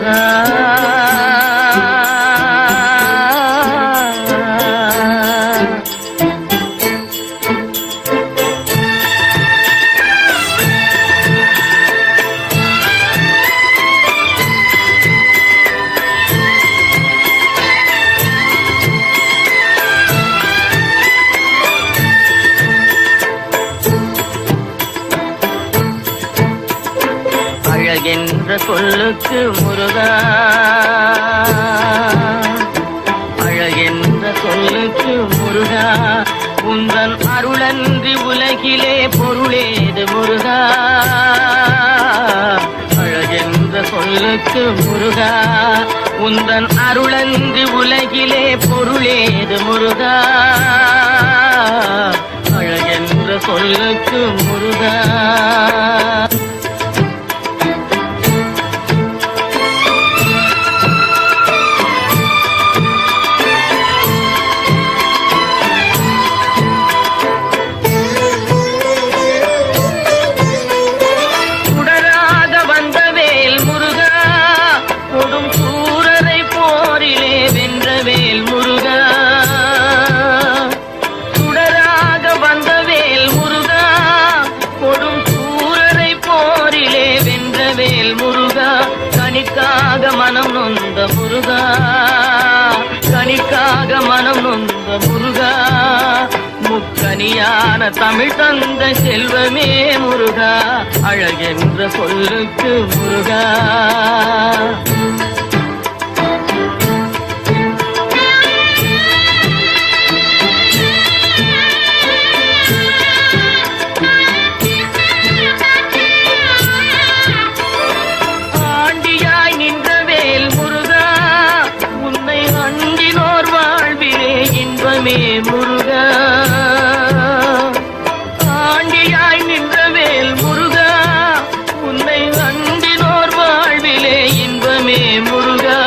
முருகா. அழகென்ற சொல்லுக்கு முருகா, அழகென்ற சொல்லுக்கு முருகா, உந்தன் அருளன்றி உலகிலே பொருளேது முருகா. அழகென்ற சொல்லுக்கு முருகா, உந்தன் அருளன்றி உலகிலே பொருளேது முருகா. அழகென்ற சொல்லுக்கு முருகா. கனிக்காக மனம் நொந்த முருகா, கனிக்காக மனம் நொந்த முருகா, முக்கனியான தமிழ் தந்த செல்வமே முருகா. அழகென்ற சொல்லுக்கு முருகா. முருகா, ஆண்டியாய் நின்றவேல் முருகா, உன்னை அண்டினோர் வாழ்விலே இன்பமே முருகா.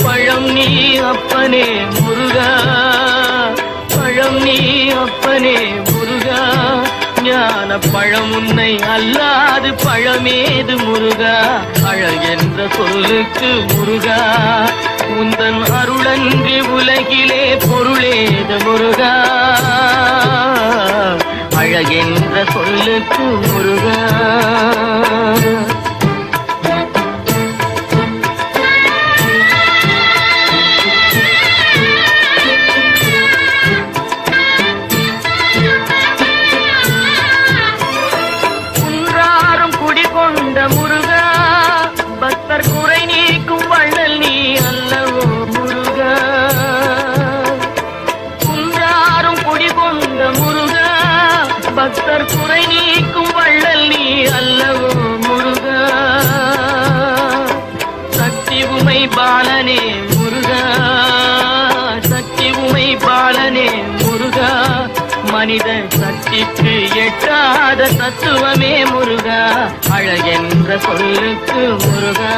பழம் நீ அப்பனே முருகா, பழம் நீ அப்பனே முருகா, ஞான பழம் உன்னை அல்லாது பழமேது முருகா. அழகென்ற சொல்லுக்கு முருகா, உந்தன் அருளன்றி உலகிலே பொருளேது முருகா. அழகென்ற சொல்லுக்கு முருகா. குன்றாரும் குடிகொண்ட முருகா, பக்தர் குறை நீக்கும் வள்ளல் நீ அல்லவோ முருகா. குன்றாரும் குடிகொண்ட முருகா, பக்தர் குறை நீக்கும் வள்ளல் நீ அல்லவோ முருகா. சக்தி உமை பாலனே முருகா, சக்தி உமை பாலனே முருகா, மனித சக்திக்கு எட்டாத தத்துவமே முருகா. அழகென்ற சொல்லுக்கு முருகா.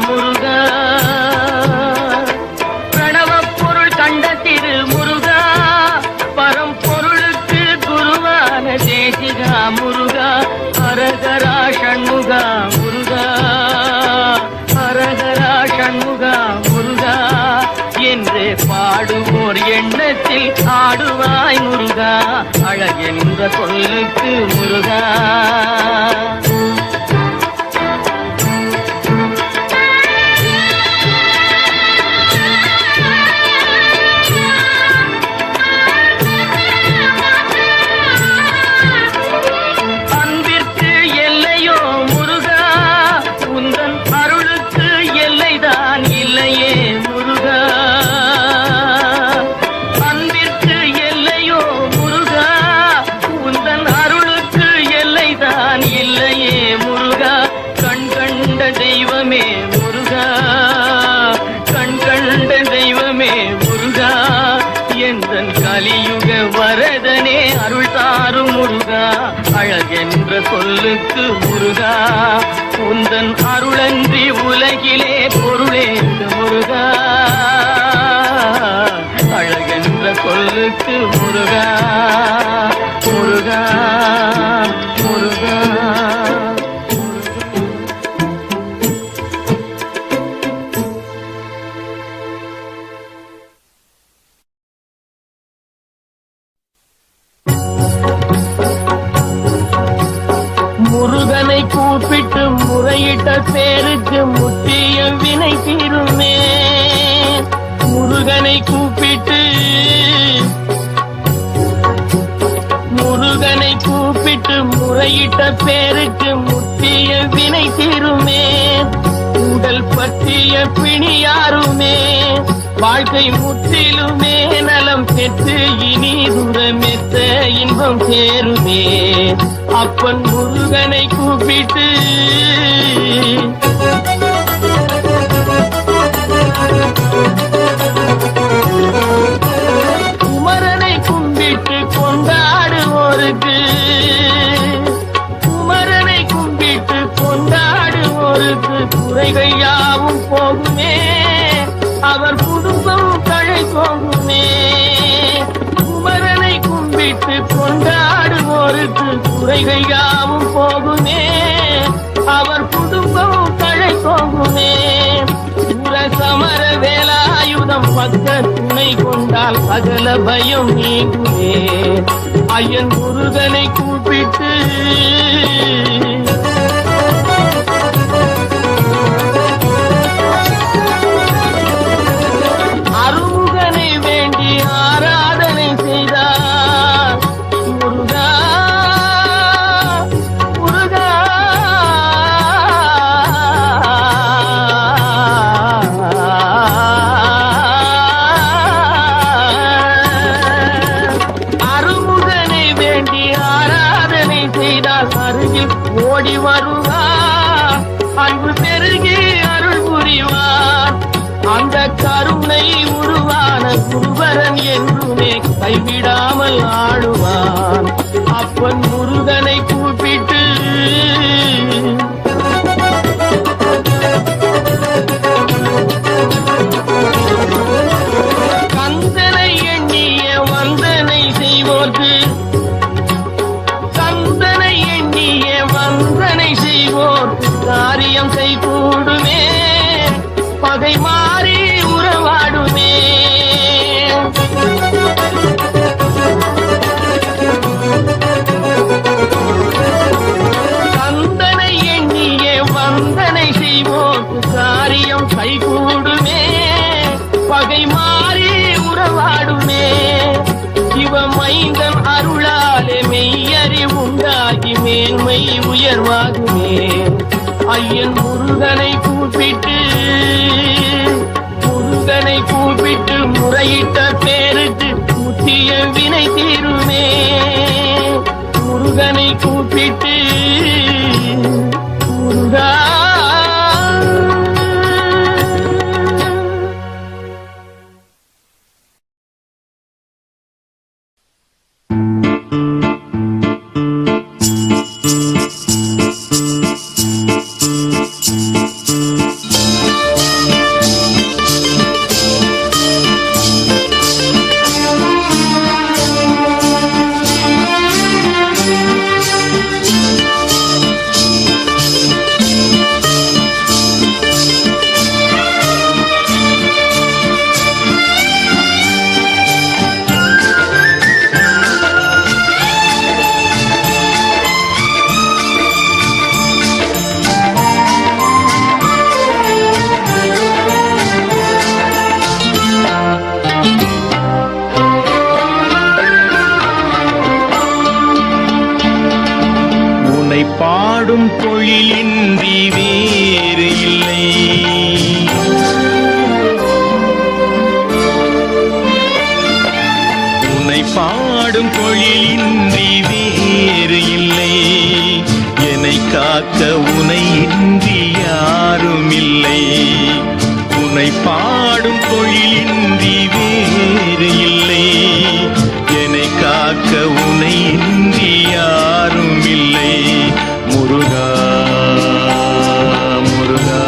முருகா, பிரணவப் பொருள் கண்ட திரு முருகா, பரம்பொருளுக்கு குருவான தேசிகா முருகா. ஹரஹரா ஷண்முகா முருகா, ஹரஹரா ஷண்முகா முருகா என்று பாடுவோர் எண்ணத்தில் ஆடுவாய் முருகா. அழகென்ற சொல்லுக்கு முருகா. இல்லையே வரதனே அருள் தாரும் முருகா, அழகென்ற சொல்லுக்கு முருகா, உந்தன் அருளன்றி உலகிலே பொருளேது முருகா, அழகென்ற சொல்லுக்கு முருகா முருகா முருகா. முருகனை கூப்பிட்டு முறையிட்ட பேருக்கு முற்றிய வினை தீருமே. முருகனை கூப்பிட்டு முறையிட்ட பேருக்கு முற்றிய வினை தீருமே. உடல் பற்றிய பிணியாருமே வாழ்க்கை முற்றிலுமே நலம் பெற்று இனி தூரமெத்த இன்பம் சேருமே. அப்பன் முருகனை கூப்பிட்டு குமரனை கும்பிட்டு கொண்டாடுவோருக்கு, குமரனை கும்பிட்டு கொண்டாடுவோருக்கு குறைகள் யாவும் போகுமே, அவர் குடும்பம் தழை போகுமே. குமரனை கும்பிட்டு கொண்டாடுவோருக்கு குறைகள் யாவும் போகுமே, அவர் குடும்பம் தழை போகுமே. சமர வேலாயுதம் பக்க துணை கொண்டால் சகல பயம் நீங்குமே. ஐயன் முருகனை கூப்பிட்டு அருமுகனை வேண்டி ஆராதனை செய்தார் முருகா முருகா. அருகில் ஓடி வருவார், அன்பு பெருகி அருள் புரிவார். அந்த கருணை உருவான குருபரன் என்றுமே கைவிடாமல் ஆடுவான். அப்பன் முருகனை கூப்பிட்டு கந்தனை எண்ணிய வந்தனை செய்வோர்க்கு, வந்தனை செய்வோர் காரியம் கைகூடுமே, பகை மாறி உறவாடுமே. கந்தனை எண்ணிய வந்தனை செய்வோர் காரியம் கைகூடுமே, பகை மாறி உறவாடுமே. சிவமைந்தன் அருளாலே மெய்யறி உண்டாகி மேன்மை உயர்வாகுமே. ஐயன் முருகனை கூப்பிட்டு முருகனை கூப்பிட்டு முறையிட்ட பேருக்கு முற்றிய வினை தீருமே. முருகனை கூப்பிட்டு முருகா பாடும் தொழிலின்றி வேறு இல்லை, உன்னை பாடும் தொழிலின்றி வேறு இல்லை. என்னை காக்க உனை இன்றி யாரும் இல்லை. உன்னை பாடும் தொழிலின்றி வேறு இல்லை. என்னை உனை இன்றி யாரும் இல்லை. முருகா முருகா.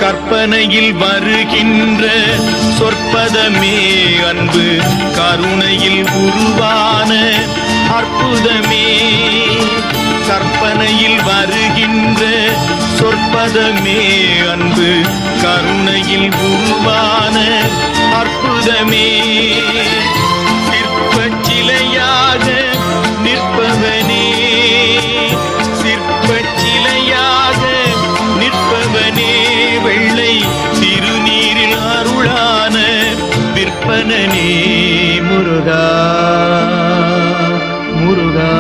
கற்பனையில் வருகின்ற சொற்பதமே அன்பு, கருணையில் உருவான அற்புதமே. கற்பனையில் வருகின்ற சொற்பதமே அன்பு, கருணையில் உருவான அற்புதமே. சிற்பச் சிலையாக நிற்பவனே, சிற்பச் சிலையாக நிற்பவனே, வெள்ளை திருநீரில் அருளான விற்பனனே. முருகா முருகா.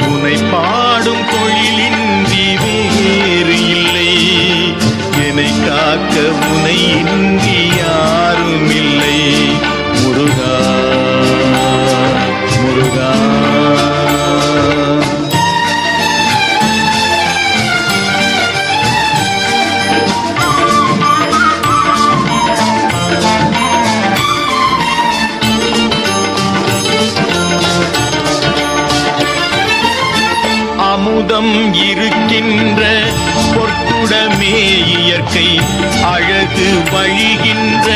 உனை பாடும் தொழிலின்றி வேறு இல்லை, என்னை காக்க உனை இன்றி யாரும் இல்லை. முருகா முருகா. அமுதம் இருக்கின்ற பொற்குடமே இயற்கை, அழகு வழிகின்ற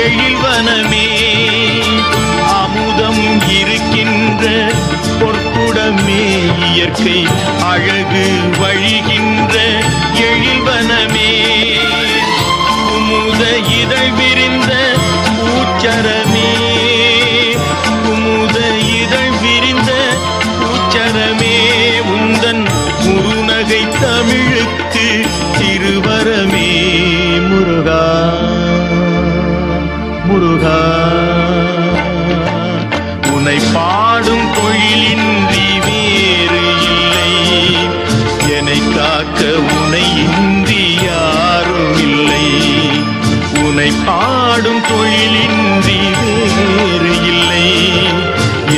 எழில்வனமே. அமுதம் இருக்கின்ற பொற்குடமே இயற்கை, அழகு வழிகின்ற எழில்வனமே. குமுத இதழ் விரிந்த பூச்சரமே, குமுத இதழ் விரிந்த பூச்சரமே. உந்தன் முருநகை தமிழுக்கு திருவரமே. முருகா முருகா. உனை பாடும் தொழிலின்றி வேறு இல்லை, என்னை காக்க உனை இன்றி யாரும் இல்லை. உனை பாடும் தொழிலின்றி வேறு இல்லை,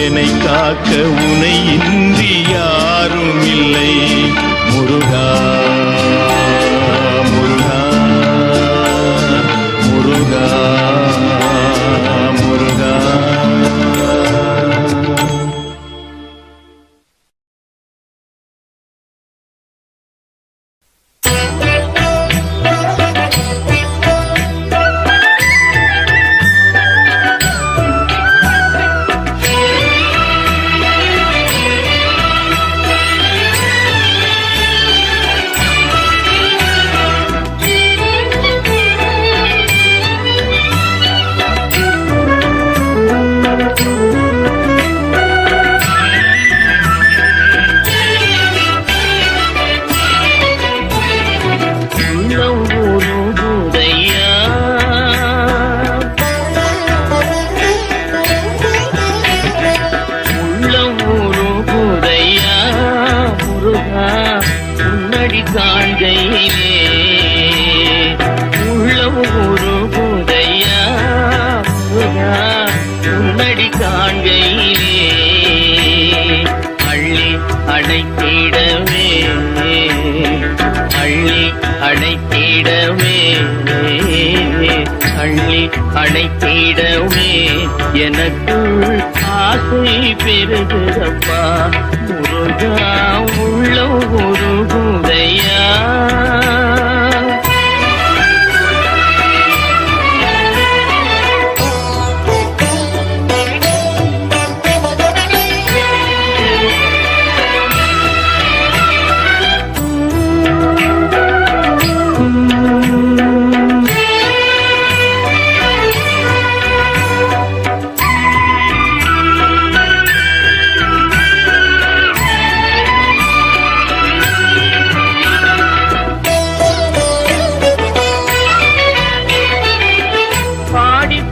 என்னை காக்க உனை இன்றி யாரும் இல்லை. முருகா முருகா முருகா முருகா. அணைத்திடவே எனக்குள் ஆசை பெருகுதப்பா. முருகா உள்ள ஒரு குதையா.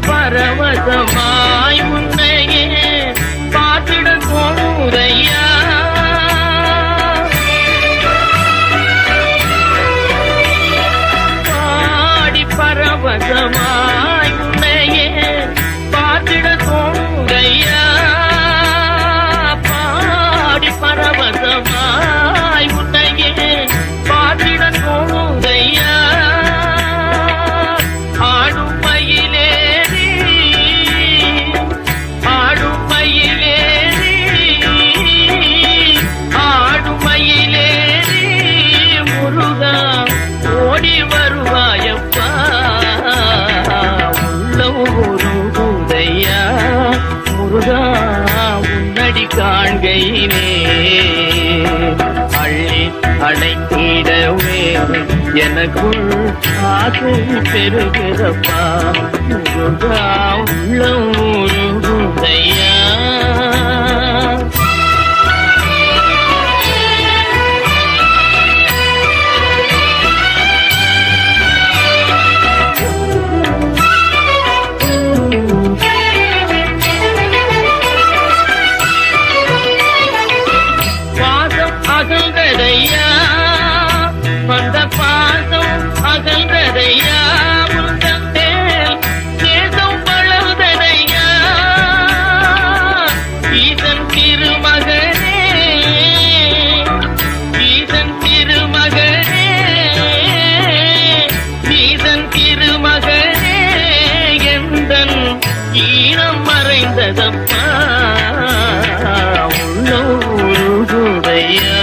பரவசமாய் உன்னையே பார்த்திட தோணுதையா. பாடி பரவசமாய் உன்னையே கையிலே அள்ளி அடைத்திடவே எனக்குள் ஆசை பெருகிறப்பா முருகா உள்ளம் உருகுதையா வந்த பாசம் அகன்றதையா முந்தேல் தேசம் வளர்ந்ததையா ஈசன் திருமகனே ஈசன் திருமகனே ஈசன் திருமகனே எந்தன் ஈரம் மறைந்ததப்பா உள்ளூருதையா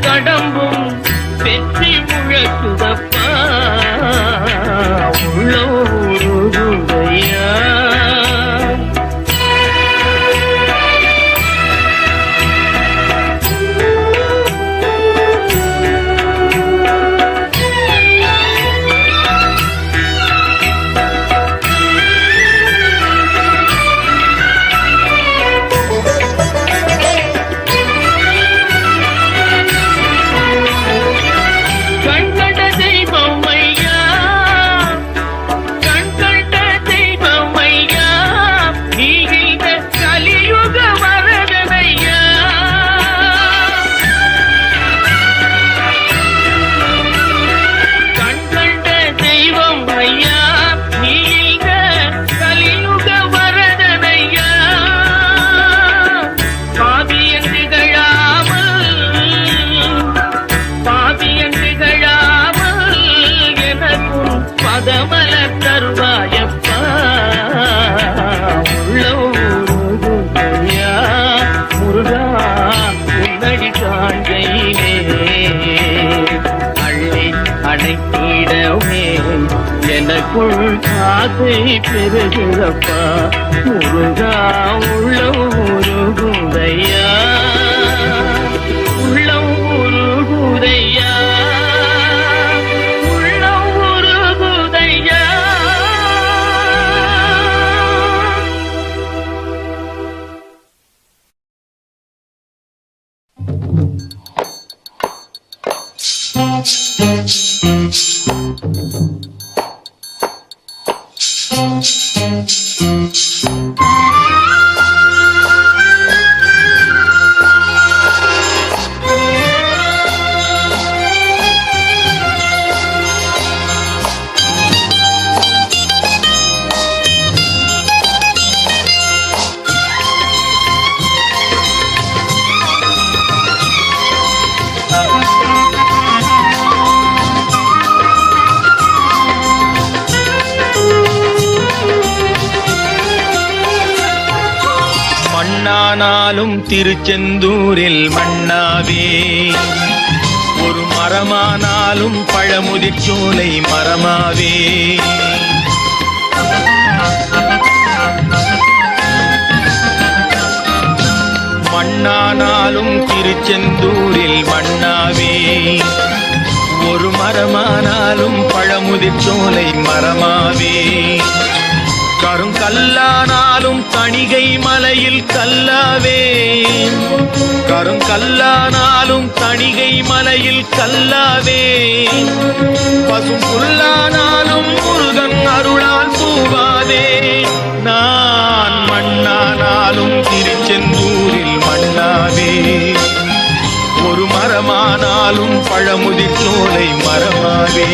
கடம்பும் வெற்றி முழக்குதப்பா உள்ளூருதையா பதமல தருவாயப்பா உள்ளூருதையா முருகா உன்னடி காண்கையிலே அள்ளி அடைத்திடவே எனக்குள் ஆசை பெருகிறப்பா முருகா உள்ளூருதையா உள்ளூருதையா மண்ணானாலும் திருச்செந்தூரில் மண்ணாவே ஒரு மரமானாலும் பழமுதிர்ச்சோலை மரமாவே மண்ணானாலும் திருச்செந்தூரில் மண்ணாவே ஒரு மரமானாலும் பழமுதிர்ச்சோலை மரமாவே கருங்கல்லானாலும் தணிகை மலையில் கல்லாவே கருங்கல்லானாலும் தணிகை மலையில் கல்லாவே பசும் புல்லானாலும் முருகன் அருளால் பூவாதே நான் மண்ணானாலும் திருச்செந்தூரில் மண்ணாவே ஒரு மரமானாலும் பழமுதிர்ச்சோலை மரமாவே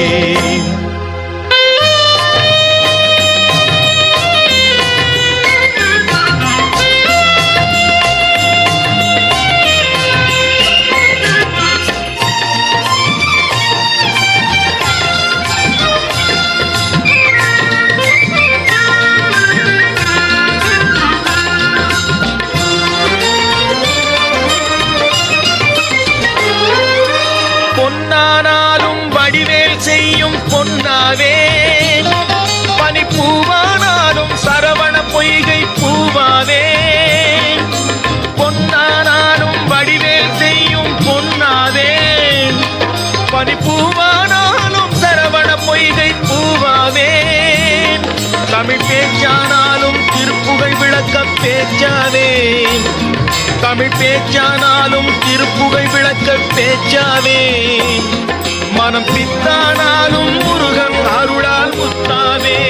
பொன்னானாலும் வடிவேல் செய்யும் பொன்னாவே, பனிப்பூவானாலும் சரவண பொய்கை பூவாவே. பொன்னானாலும் வடிவேல் செய்யும் பொன்னாவே, பனிப்பூவானாலும் சரவண பொய்கை பூவாவே. தமிழ் பேச்சானாலும் திருப்புகழ் விளக்க பேச்சாவே, தமிழ் பேச்சானாலும் திருப்புகழ் விளக்க பேச்சாவே. மனம் பித்தானாலும் முருகன் அருளால் முத்தாவே.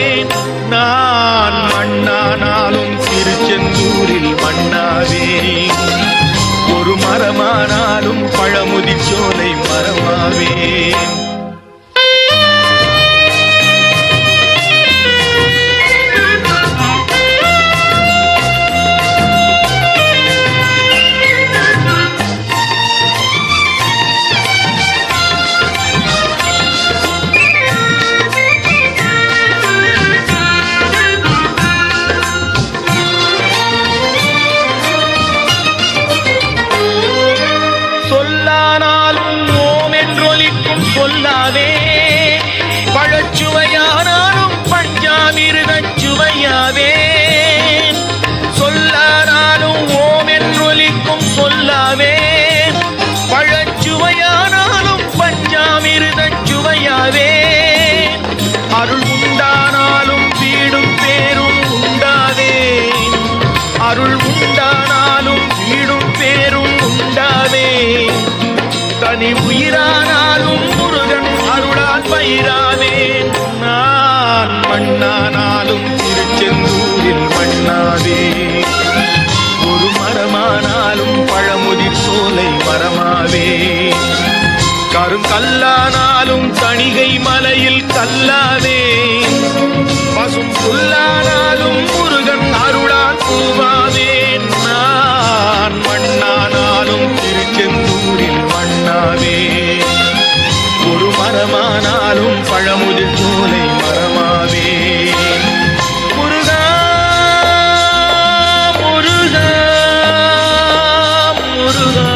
நான் மண்ணானாலும் திருச்செந்தூரில் மண்ணாவே, ஒரு மரமானாலும் பழமுதிர்ச்சோலை மரமாவே. சொல்லாவே, பழச்சுவையானாலும் பஞ்சாமிர்தச் சுவையாவே. சொல்லானாலும் ஓம் என்றொலிக்கும் சொல்லாவே, பழச்சுவையானாலும் பஞ்சாமிர்தச் சுவையாவே. அருள் உண்டானாலும் வீடும் பேரும் உண்டாவே, அருள் உண்டானாலும் வீடும் பேரும் உண்டாவே. தனி உயிரானாலும் முருகன் அருளால் பயிராவேன். நான் மண்ணானாலும் திருச்செந்தூரில் மண்ணாவே, ஒரு மரமானாலும் பழமுதிர் சோலை மரமாவே. கருங்கல்லானாலும் தணிகை மலையில் கல்லாவே, பசும் புல்லானாலும் முருகன் அருளால் பூவாவே. நான் மண்ணானாலும் திருச்செந்தூரில் மண்ணாவே, ஒரு மரமானாலும் பழமுதிர் சோலை மரமாவே. முருகா முருகா முருகா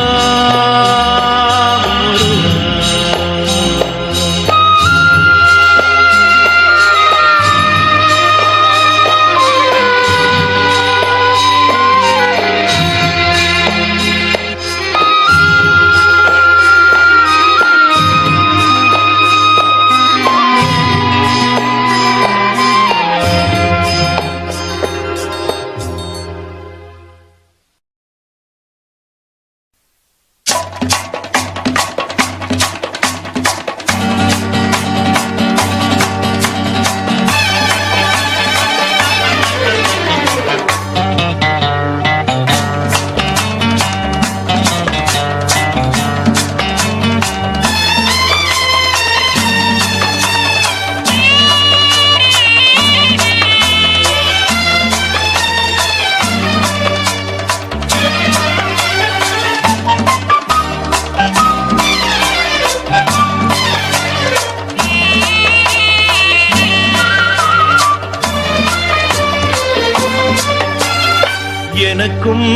எனக்கும்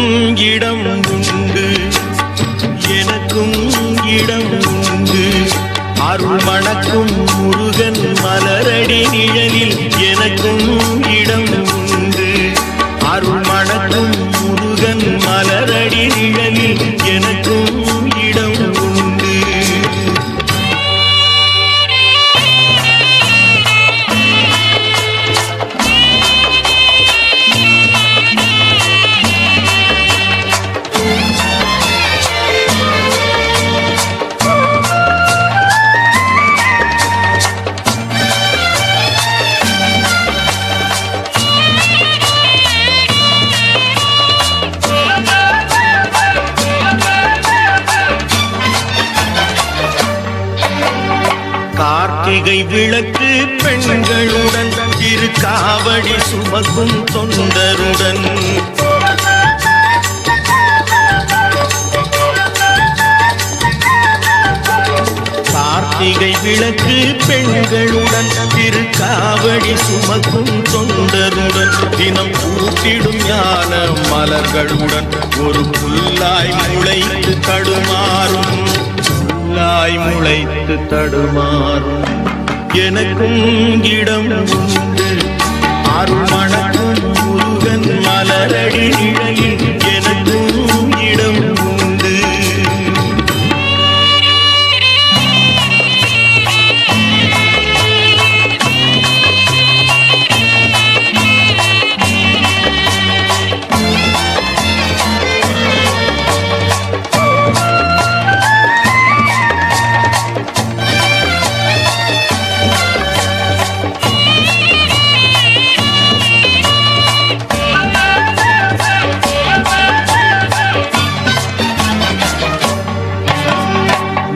இடம் உண்டு, எனக்கும் இடம் உண்டு. அருள் மணக்கும் முருகன் மலரடி நிழலில் எனக்கும் இடம் உண்டு. அருள் மணக்கும் முருகன் மலரடி நிழலில் எனக்கும் இடம் உண்டு. கார்த்திகை விளக்கு பெண்களுடன் திருக்காவடி சுமக்கும் தொண்டருடன் கார்த்திகை விளக்கு பெண்களுடன் திருக்காவடி சுமக்கும் தொண்டருடன் தினம் பூத்திடும் ஞான மலர்களுடன் ஒரு புல்லாய் முளைத்து தடுமாறும் புல்லாய் முளைத்து தடுமாறும் எனக்கும் இடம் உண்டு அருள் மணக்கும் முருகன் மலரடி நிழலில் எனக்கும் இடம் உண்டு.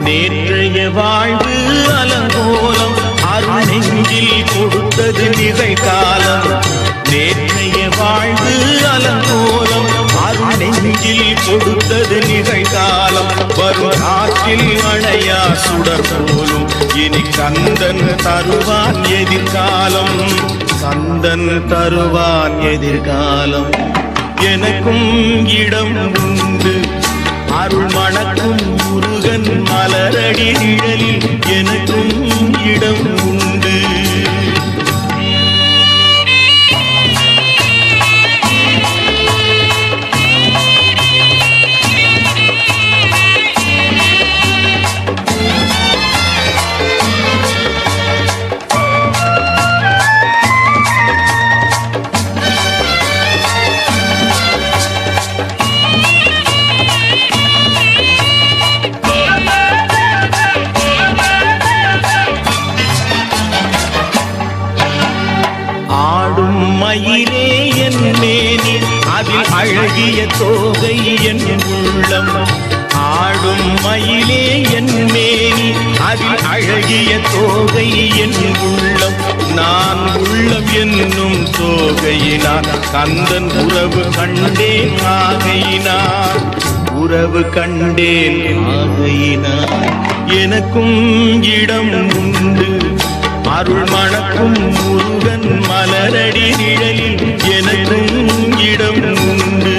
நேற்றைய வாழ்வு அலங்கோலம் அருள் நெஞ்சில் கொடுத்தது நிகழ்காலம். நேற்றைய வாழ்வு அலங்கோலம் அருள் நெஞ்சில் கொடுத்தது நிகழ்காலம். வரும் ஆற்றில் அணையா சுடர் போலும் இனி கந்தன் தருவான் எதிர்காலம். கந்தன் தருவான் எதிர்காலம். எனக்கும் இடம் உண்டு அருள் மணக்கும் முருகன் மலரடி நிழலில் எனக்கும் இடம் உண்டு. ஆடும் மயிலே என் மேனி அதில் அழகிய தோகை என் உள்ளம். ஆடும் மயிலே என் மேனி அதில் அழகிய தோகை என் உள்ளம். நான் உள்ளம் என்னும் தோகையினார் கந்தன் உறவு கண்டேன் ஆகையினார். உறவு கண்டேன் ஆகையினார். எனக்கும் இடம் உண்டு அருள் மணக்கும் முருகன் மலரடி நிழலில் எனக்கும் இடம் உண்டு.